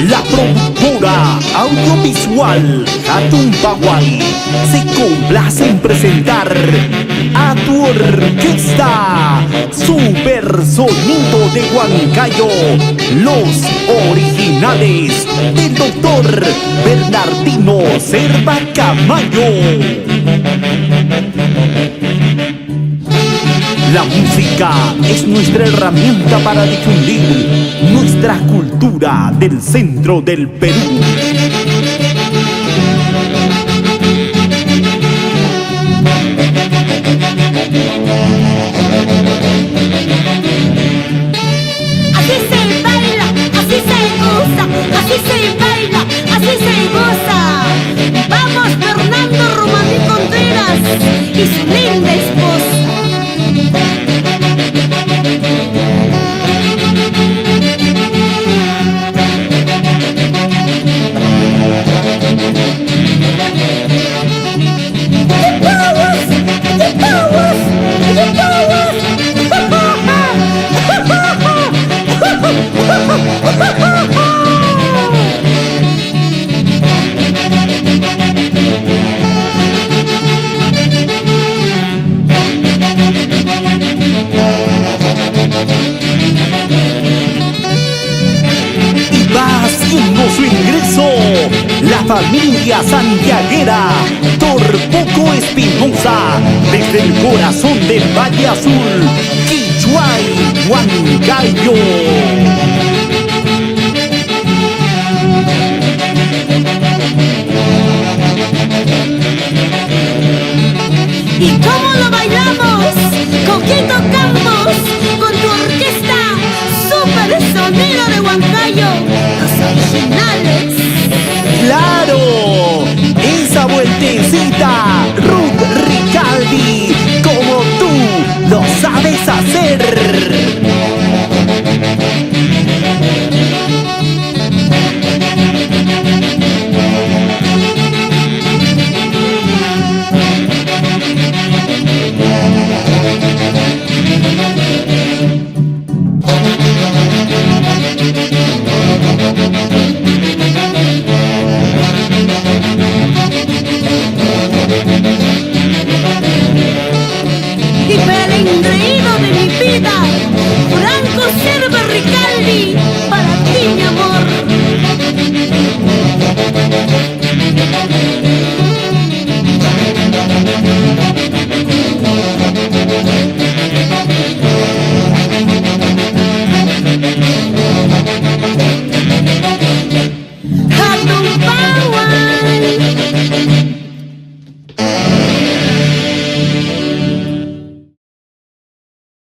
La productora audiovisual Hatun Pawai se complace en presentar a tu orquesta Super Sonido de Huancayo, los originales del doctor Bernardino Cerda Camayo. La música es nuestra herramienta para difundir nuestra cultura del centro del Perú. Así se baila, así se goza, así se baila, así se goza. Vamos Fernando Romaní Contreras y su linda esposa. Su ingreso, la familia santiaguera Torpoco Espinosa, desde el corazón del Valle Azul, Quichuay, Huancayo. ¿Y cómo lo bailamos? Coquito Campos, con tu orquesta Super Sonido de Huancayo, los originales. ¡Claro! Esa vueltecita, Ruth Ricaldi, como tú lo sabes hacer. Y para el engreído de mi vida, Franco Cerda Ricaldi, para ti mi amor.